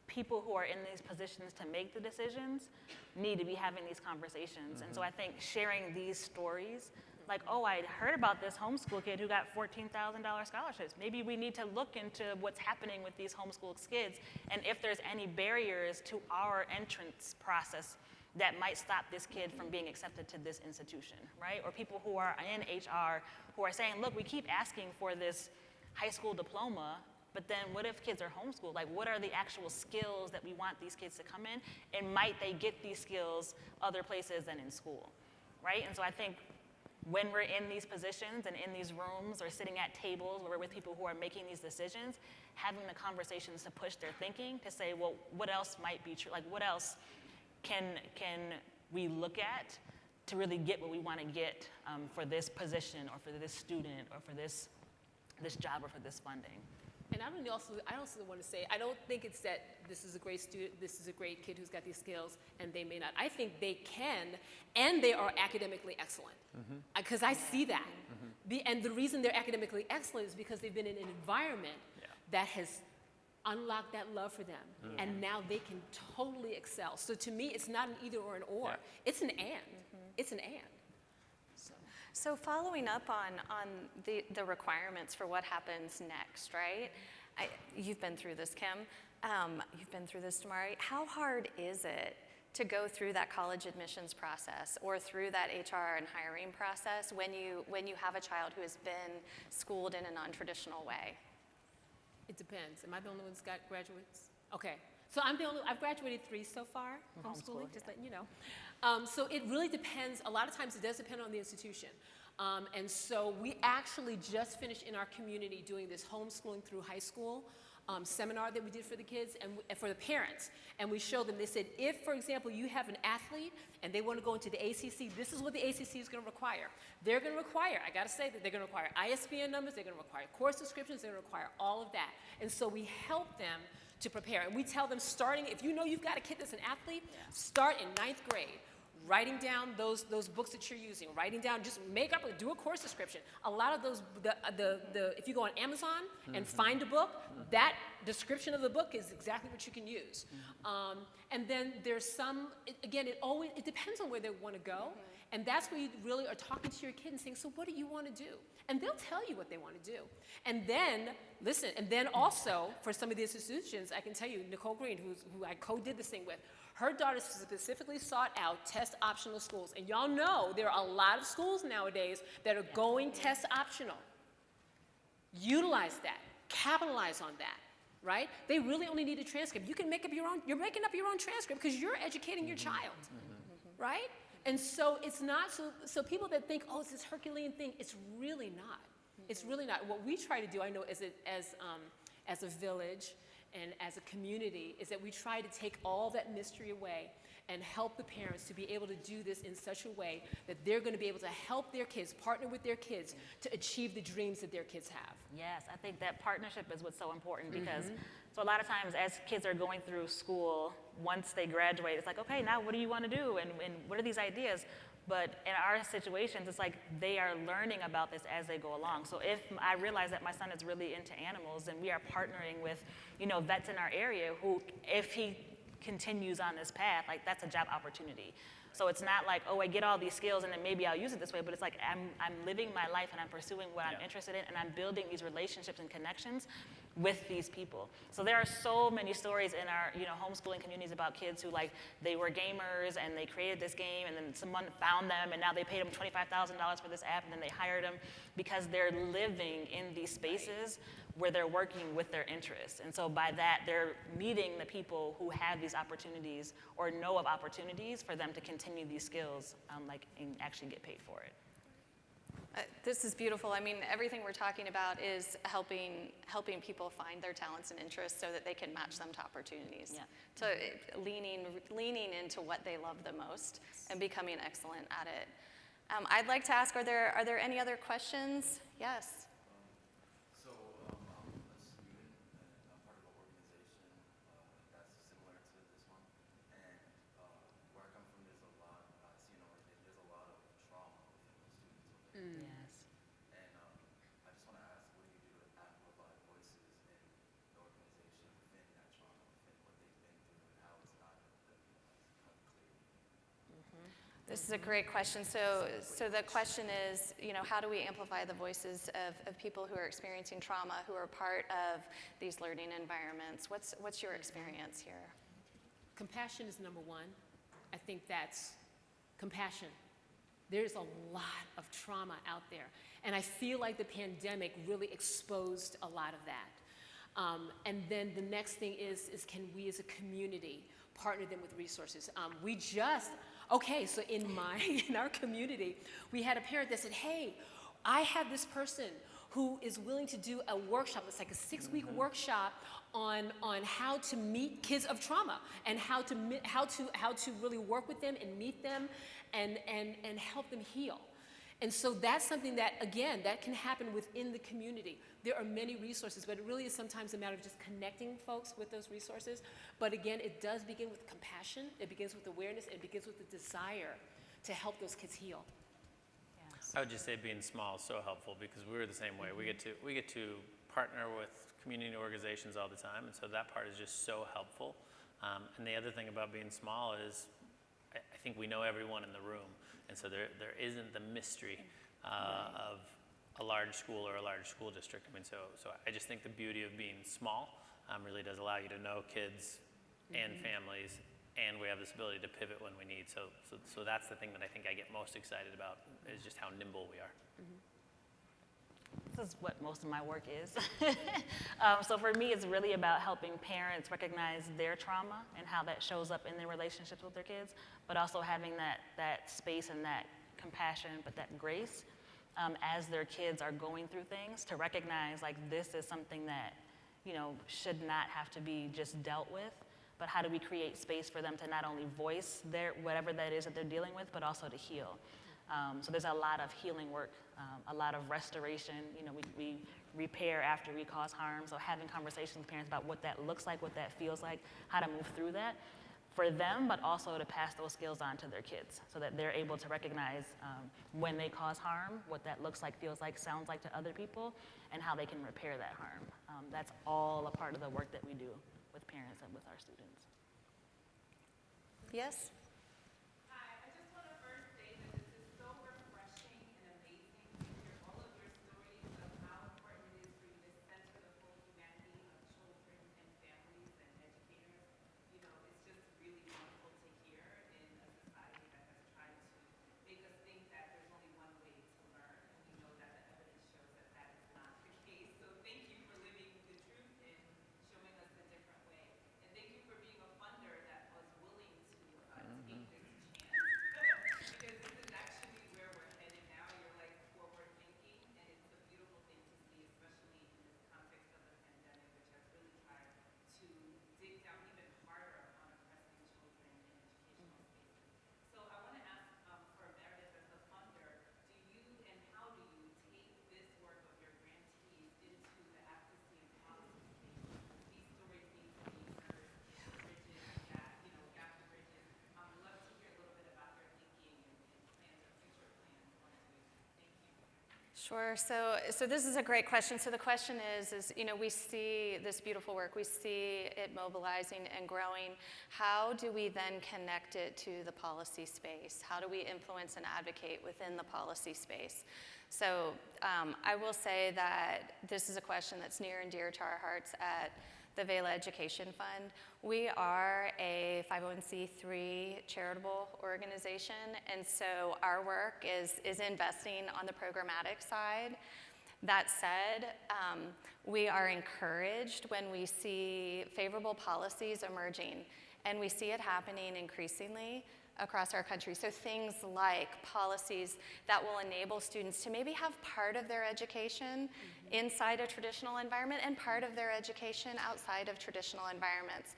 people who are in these positions to make the decisions need to be having these conversations. And so I think sharing these stories, like, oh, I heard about this homeschool kid who got $14,000 scholarships. Maybe we need to look into what's happening with these homeschooled kids, and if there's any barriers to our entrance process that might stop this kid from being accepted to this institution, right? Or people who are in HR who are saying, look, we keep asking for this high school diploma, but then what if kids are homeschooled? Like, what are the actual skills that we want these kids to come in? And might they get these skills other places than in school, right? And so I think when we're in these positions and in these rooms or sitting at tables where we're with people who are making these decisions, having the conversations to push their thinking, to say, well, what else might be true? Like, what else can we look at to really get what we want to get for this position or for this student or for this job or for this funding? And I also want to say, I don't think it's that this is a great student, this is a great kid who's got these skills, and they may not. I think they can, and they are academically excellent. Because I see that. And the reason they're academically excellent is because they've been in an environment that has unlocked that love for them. And now they can totally excel. So to me, it's not an either or an or. It's an and. It's an and. So following up on the requirements for what happens next, right? You've been through this, Kim. You've been through this, Domari. How hard is it to go through that college admissions process or through that HR and hiring process when you have a child who has been schooled in a non-traditional way? It depends. Am I the only one who's got graduates? Okay. So I've graduated 3 so far, homeschooling, just letting you know. So it really depends. A lot of times it does depend on the institution. And so we actually just finished in our community doing this homeschooling through high school seminar that we did for the kids and for the parents. And we showed them, they said, if, for example, you have an athlete and they want to go into the ACC, this is what the ACC is going to require. They're going to require, I got to say that they're going to require ISBN numbers, they're going to require course descriptions, they're going to require all of that. And so we help them to prepare. And we tell them starting, if you know you've got a kid that's an athlete, start in 9th grade. Writing down those books that you're using, writing down, just do a course description. A lot of those, if you go on Amazon and find a book, that description of the book is exactly what you can use. And then there's some, again, it depends on where they want to go. And that's where you really are talking to your kid and saying, so what do you want to do? And they'll tell you what they want to do. And then, listen, and then also, for some of the institutions, I can tell you, Nicole Green, who I co-did this thing with, her daughter specifically sought out test optional schools. And y'all know there are a lot of schools nowadays that are going test optional. Utilize that, capitalize on that, right? They really only need a transcript. You can make up your own, you're making up your own transcript because you're educating your child, right? And so it's not, so people that think, oh, it's this Herculean thing, it's really not. It's really not. What we try to do, I know as a village and as a community, is that we try to take all that mystery away and help the parents to be able to do this in such a way that they're going to be able to help their kids, partner with their kids to achieve the dreams that their kids have. Yes, I think that partnership is what's so important because so a lot of times as kids are going through school, once they graduate, it's like, okay, now what do you want to do and what are these ideas? But in our situations, it's like they are learning about this as they go along. So if I realize that my son is really into animals and we are partnering with, vets in our area who, if he continues on this path, like that's a job opportunity. So it's not like, oh, I get all these skills and then maybe I'll use it this way, but it's like I'm living my life and I'm pursuing what I'm interested in and I'm building these relationships and connections with these people. So there are so many stories in our homeschooling communities about kids who they were gamers and they created this game and then someone found them and now they paid them $25,000 for this app and then they hired them because they're living in these spaces where they're working with their interests. And so by that, they're meeting the people who have these opportunities or know of opportunities for them to continue these skills and actually get paid for it. This is beautiful. I mean, everything we're talking about is helping people find their talents and interests so that they can match them to opportunities. Yeah. So leaning into what they love the most and becoming excellent at it. I'd like to ask, are there any other questions? Yes. Yes. And I just want to ask, what do you do to amplify voices in the organization within that trauma, within what they've been through, and how it's not clear? This is a great question. So the question is, how do we amplify the voices of people who are experiencing trauma, who are part of these learning environments? What's your experience here? Compassion is number one. I think that's compassion. There's a lot of trauma out there. And I feel like the pandemic really exposed a lot of that. And then the next thing is can we as a community partner them with resources? So in our community, we had a parent that said, hey, I have this person who is willing to do a workshop. It's like a 6-week workshop on how to meet kids of trauma and how to really work with them and meet them and help them heal. And so that's something that, again, that can happen within the community. There are many resources, but it really is sometimes a matter of just connecting folks with those resources. But again, it does begin with compassion, it begins with awareness, it begins with the desire to help those kids heal. I would just say being small is so helpful because we're the same way. We get to partner with community organizations all the time, and so that part is just so helpful. And the other thing about being small is I think we know everyone in the room, and so there isn't the mystery of a large school or a large school district. I mean, so I just think the beauty of being small really does allow you to know kids and families, and we have this ability to pivot when we need. So that's the thing that I think I get most excited about is just how nimble we are. This is what most of my work is. So for me, it's really about helping parents recognize their trauma and how that shows up in their relationships with their kids, but also having that space and that compassion, but that grace as their kids are going through things, to recognize like this is something that, you know, should not have to be just dealt with, but how do we create space for them to not only voice their whatever that is that they're dealing with, but also to heal. So there's a lot of healing work, a lot of restoration. You know, we repair after we cause harm, so having conversations with parents about what that looks like, what that feels like, how to move through that for them, but also to pass those skills on to their kids so that they're able to recognize when they cause harm, what that looks like, feels like, sounds like to other people, and how they can repair that harm. That's all a part of the work that we do with parents and with our students. Yes? Hi, I just want to first say that this is so refreshing and amazing to hear all of your stories of how important it is for you to center the full humanity of children and families and educators. You know, it's just really wonderful to hear in a society that has tried to make us think that there's only one way to learn, and we know that the evidence shows that that is not the case. So thank you for living the truth and showing us a different way. And thank you for being a funder that was willing to take this chance. Because this is actually where we're headed now. You're like forward thinking, and it's a beautiful thing to see, especially in this context of the pandemic, which has really tried to dig down even harder on oppressing children in educational spaces. So I want to ask for Meredith as the funder, do you and how do you take this work of your grantees into the advocacy and policy space? These stories need to be heard. Bridges, gap the bridges. I'd love to hear a little bit about your thinking and plans or future plans on doing that. Thank you. Sure. So this is a great question. So the question is, you know, we see this beautiful work. We see it mobilizing and growing. How do we then connect it to the policy space? How do we influence and advocate within the policy space? So I will say that this is a question that's near and dear to our hearts at the VELA Education Fund. We are a 501c3 charitable organization, and so our work is investing on the programmatic side. That said, we are encouraged when we see favorable policies emerging, and we see it happening increasingly across our country. So things like policies that will enable students to maybe have part of their education inside a traditional environment and part of their education outside of traditional environments.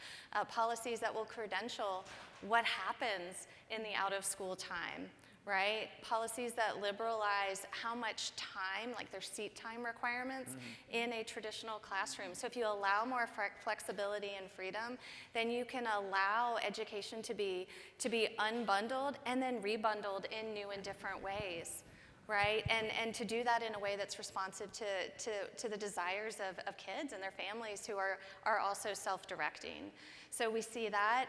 Policies that will credential what happens in the out-of-school time, right? Policies that liberalize how much time, like their seat time requirements in a traditional classroom. So if you allow more flexibility and freedom, then you can allow education to be unbundled and then rebundled in new and different ways, right? And to do that in a way that's responsive to the desires of kids and their families who are also self-directing. So we see that.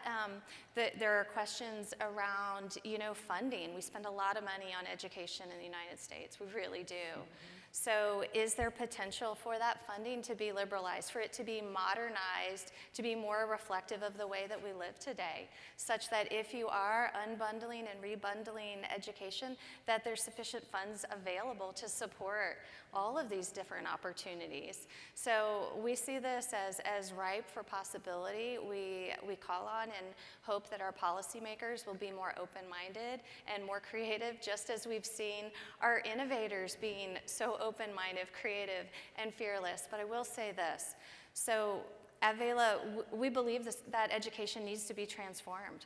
There are questions around, you know, funding. We spend a lot of money on education in the United States. We really do. So is there potential for that funding to be liberalized, for it to be modernized, to be more reflective of the way that we live today, such that if you are unbundling and rebundling education, that there's sufficient funds available to support all of these different opportunities. So we see this as ripe for possibility. We call on and hope that our policymakers will be more open-minded and more creative, just as we've seen our innovators being so open-minded, creative, and fearless. But I will say this. So at VELA, we believe that education needs to be transformed,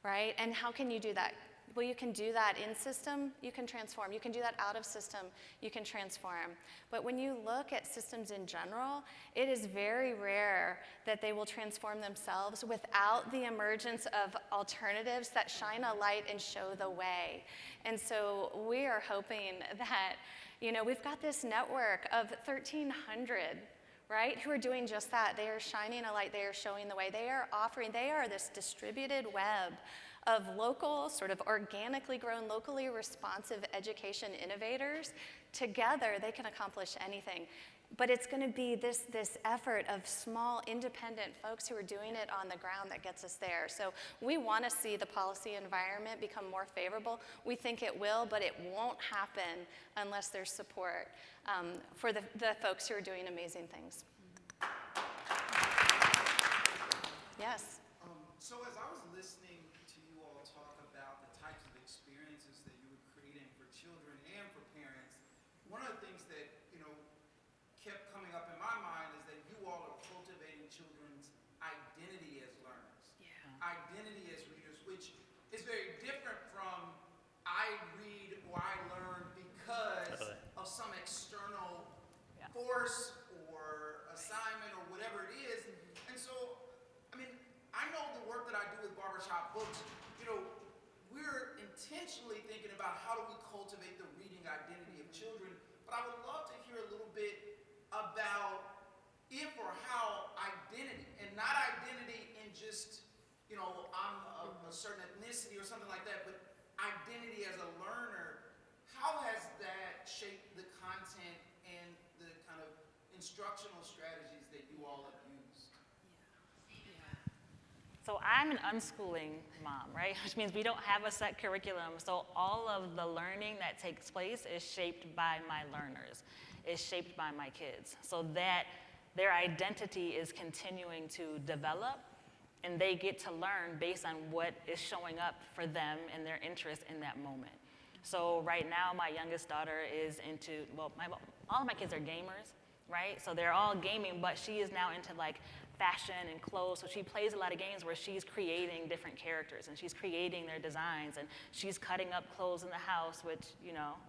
right? And how can you do that? Well, you can do that in system, you can transform. You can do that out of system, you can transform. But when you look at systems in general, it is very rare that they will transform themselves without the emergence of alternatives that shine a light and show the way. And so we are hoping that, you know, we've got this network of 1,300, right, who are doing just that. They are shining a light, they are showing the way. They are this distributed web of local, sort of organically grown, locally responsive education innovators. Together, they can accomplish anything. But it's going to be this effort of small, independent folks who are doing it on the ground that gets us there. So we want to see the policy environment become more favorable. We think it will, but it won't happen unless there's support for the folks who are doing amazing things. Yes? So as I was listening to you all talk about the types of experiences that you were creating for children and for parents, one of the things that, kept coming up in my mind is that you all are cultivating children's identity as learners. Identity as readers, which is very different from I read or I learn because of some external force or assignment or whatever it is. And so, I know the work that I do with Barbershop Books, we're intentionally thinking about how do we cultivate the reading identity of children, but I would love to hear a little bit about if or how identity, and not identity in just, I'm a certain ethnicity or something like that, but identity as a learner, how has that shaped the content and the kind of instructional strategies that you all have used? So I'm an unschooling mom, right? Which means we don't have a set curriculum. So all of the learning that takes place is shaped by my learners, is shaped by my kids. So that their identity is continuing to develop, and they get to learn based on what is showing up for them and their interest in that moment. So right now, my youngest daughter is into, all of my kids are gamers, right? So they're all gaming, but she is now into fashion and clothes. So she plays a lot of games where she's creating different characters and she's creating their designs and she's cutting up clothes in the house, which,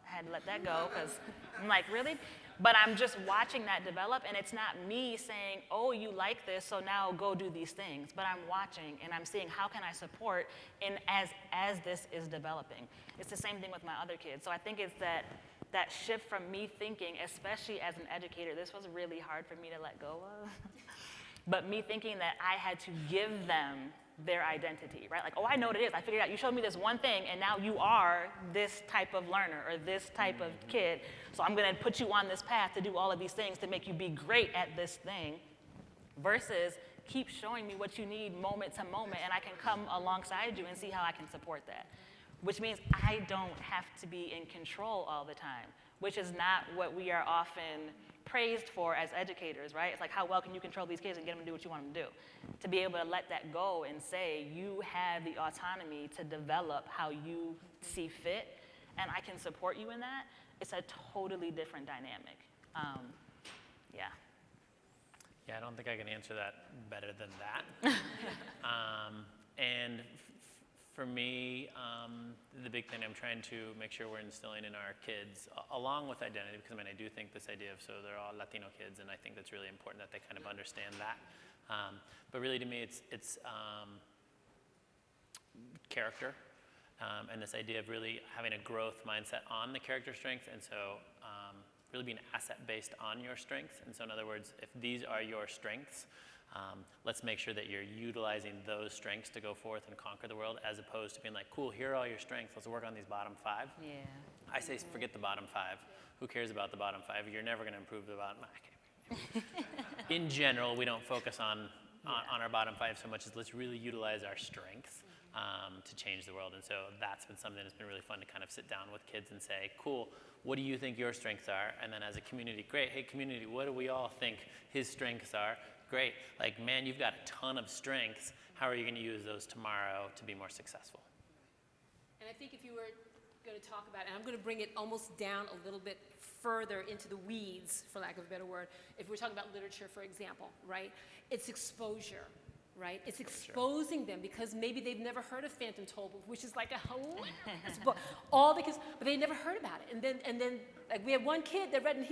had to let that go because I'm like, really? But I'm just watching that develop, and it's not me saying, oh, you like this, so now go do these things. But I'm watching and I'm seeing how can I support as this is developing. It's the same thing with my other kids. So I think it's that shift from me thinking, especially as an educator, this was really hard for me to let go of. But me thinking that I had to give them their identity, right? Like, oh, I know what it is. I figured out, you showed me this one thing, and now you are this type of learner or this type of kid. So I'm going to put you on this path to do all of these things to make you be great at this thing, versus keep showing me what you need moment to moment, and I can come alongside you and see how I can support that. Which means I don't have to be in control all the time, which is not what we are often praised for as educators, right? It's like, how well can you control these kids and get them to do what you want them to do? To be able to let that go and say, you have the autonomy to develop how you see fit, and I can support you in that, it's a totally different dynamic. Yeah, I don't think I can answer that better than that. And for me, the big thing I'm trying to make sure we're instilling in our kids, along with identity, because I do think this idea of, so they're all Latino kids, and I think that's really important that they kind of understand that. But really to me, it's character, and this idea of really having a growth mindset on the character strength, and so really being asset-based on your strengths. And so in other words, if these are your strengths, let's make sure that you're utilizing those strengths to go forth and conquer the world, as opposed to being like, cool, here are all your strengths, let's work on these bottom 5. Yeah. I say forget the bottom 5. Who cares about the bottom 5? You're never going to improve the bottom. In general, we don't focus on our bottom 5 so much as let's really utilize our strengths to change the world. And so that's been something that's been really fun to kind of sit down with kids and say, cool, what do you think your strengths are? And then as a community, great, hey community, what do we all think his strengths are? Great, like, man, you've got a ton of strengths. How are you going to use those tomorrow to be more successful? And I think if you were going to talk about, and I'm going to bring it almost down a little bit further into the weeds, for lack of a better word, if we're talking about literature, for example, right? It's exposure, right? It's exposing them because maybe they've never heard of Phantom Tollbooth, which is like a hilarious book. But they never heard about it. And then like we had one kid that read, and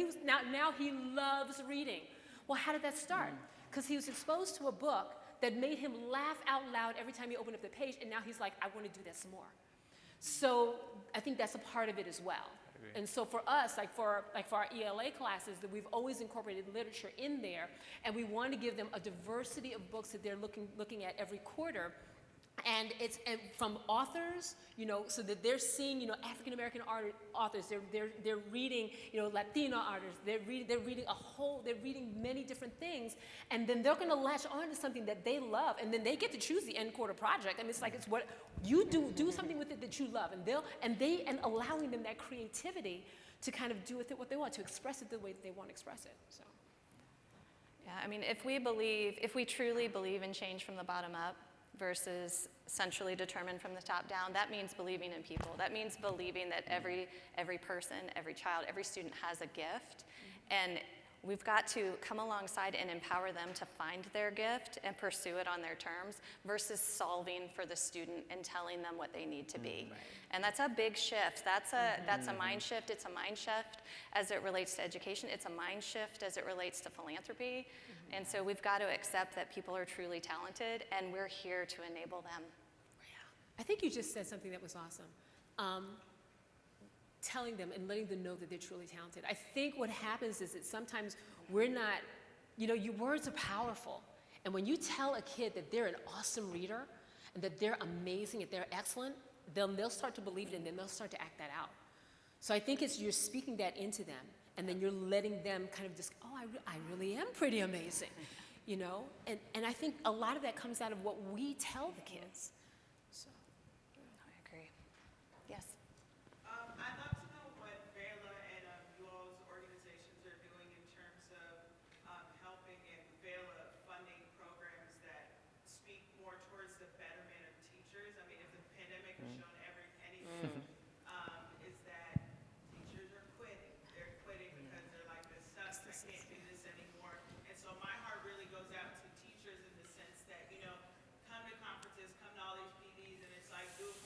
now he loves reading. Well, how did that start? Because he was exposed to a book that made him laugh out loud every time he opened up the page, and now he's like, I want to do that some more. So I think that's a part of it as well. And so for us, like for our ELA classes, that we've always incorporated literature in there, and we want to give them a diversity of books that they're looking at every quarter. And it's from authors, so that they're seeing, African American authors. They're reading, Latino authors. They're reading many different things, and then they're going to latch on to something that they love, and then they get to choose the end quarter project. I mean, it's what you do something with it that you love, and allowing them that creativity to kind of do with it what they want, to express it the way that they want to express it. So. Yeah, I mean, if we truly believe in change from the bottom up, versus centrally determined from the top down. That means believing in people. That means believing that every person, every child, every student has a gift. And we've got to come alongside and empower them to find their gift and pursue it on their terms versus solving for the student and telling them what they need to be. Right. And that's a big shift. That's a mind shift. It's a mind shift as it relates to education. It's a mind shift as it relates to philanthropy. And so we've got to accept that people are truly talented, and we're here to enable them. I think you just said something that was awesome. Telling them and letting them know that they're truly talented. I think what happens is that sometimes we're not, your words are powerful. And when you tell a kid that they're an awesome reader and that they're amazing, that they're excellent, they'll start to believe it and then they'll start to act that out. So I think you're speaking that into them and then you're letting them kind of just, oh, I really am pretty amazing, And I think a lot of that comes out of what we tell the kids. So. I agree. Yes. I'd love to know what VELA and you all's organizations are doing in terms of helping in VELA funding programs that speak more towards the betterment of teachers. I mean, if the pandemic has shown anything, is that teachers are quitting. They're quitting because they're like, this sucks, I can't do this anymore. And so my heart really goes out to teachers in the sense that, come to conferences, come to all these PDs, and it's like, do it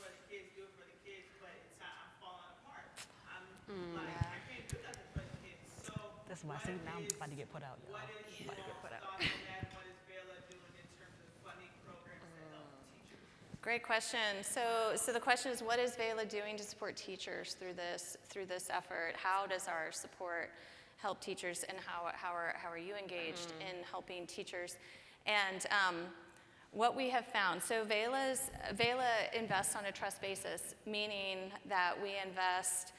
for the kids, but it's not, I'm falling apart. I'm like, I can't do nothing for the kids. So That's why I say now I'm about to get put out. what is your thoughts on that? What is VELA doing in terms of funding programs that help teachers? Great question. So the question is, what is VELA doing to support teachers through this effort? How does our support help teachers, and how are you engaged in helping teachers? And what we have found, so VELA invests on a trust basis, meaning that we invest,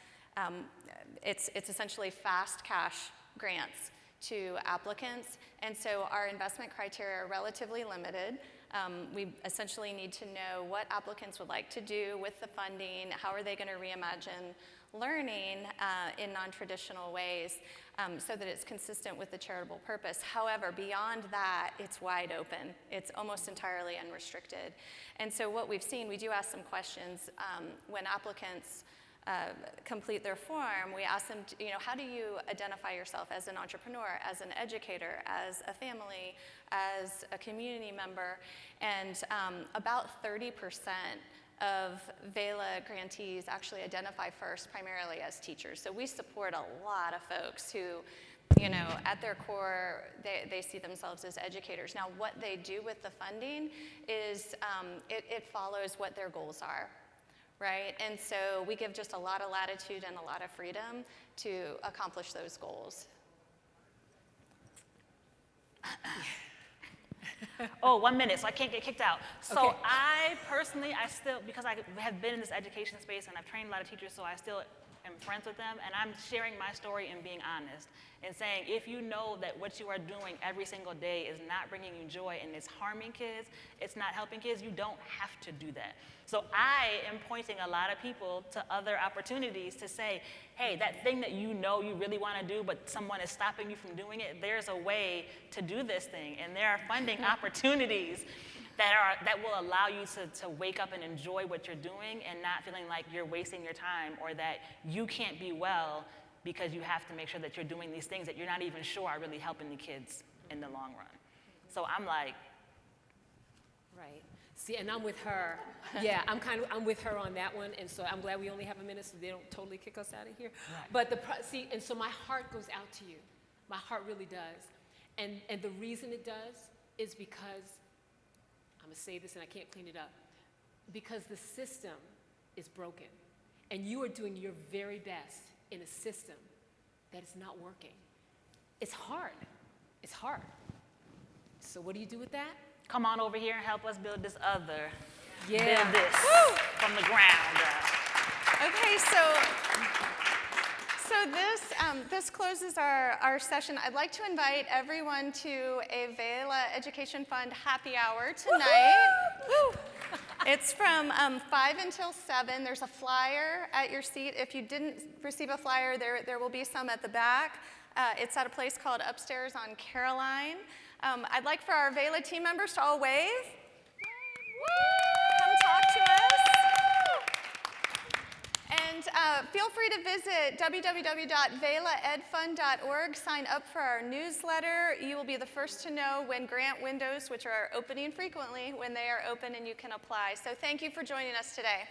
it's essentially fast cash grants to applicants, and so our investment criteria are relatively limited. We essentially need to know what applicants would like to do with the funding, how are they going to reimagine learning in non-traditional ways so that it's consistent with the charitable purpose. However, beyond that, it's wide open. It's almost entirely unrestricted. And so what we've seen, we do ask some questions when applicants complete their form. We ask them, how do you identify yourself as an entrepreneur, as an educator, as a family, as a community member? And about 30% of VELA grantees actually identify first primarily as teachers. So we support a lot of folks who, at their core, they see themselves as educators. Now, what they do with the funding is it follows what their goals are, right? And so we give just a lot of latitude and a lot of freedom to accomplish those goals. Oh, 1 minute, so I can't get kicked out. So Okay. I personally, because I have been in this education space and I've trained a lot of teachers, so I still am friends with them, and I'm sharing my story and being honest and saying, if you know that what you are doing every single day is not bringing you joy and it's harming kids, it's not helping kids, you don't have to do that. So I am pointing a lot of people to other opportunities to say, hey, that thing that you really want to do, but someone is stopping you from doing it, there's a way to do this thing, and there are funding opportunities that will allow you to wake up and enjoy what you're doing and not feeling like you're wasting your time or that you can't be well because you have to make sure that you're doing these things that you're not even sure are really helping the kids in the long run. So I'm like, Right. See, and I'm with her. Yeah, I'm with her on that one, and so I'm glad we only have a minute so they don't totally kick us out of here. Right. But and so my heart goes out to you. My heart really does. And the reason it does is because, I'm gonna say this and I can't clean it up, because the system is broken. And you are doing your very best in a system that is not working. It's hard. It's hard. So what do you do with that? come on over here and help us build this other. Yeah. Build this from the ground up. Okay, so this closes our session. I'd like to invite everyone to a VELA Education Fund happy hour tonight. It's from 5 until 7. There's a flyer at your seat. If you didn't receive a flyer, there will be some at the back. It's at a place called Upstairs on Caroline. I'd like for our VELA team members to all wave. And feel free to visit www.velaedfund.org. Sign up for our newsletter. You will be the first to know when grant windows, which are opening frequently, when they are open and you can apply. So thank you for joining us today.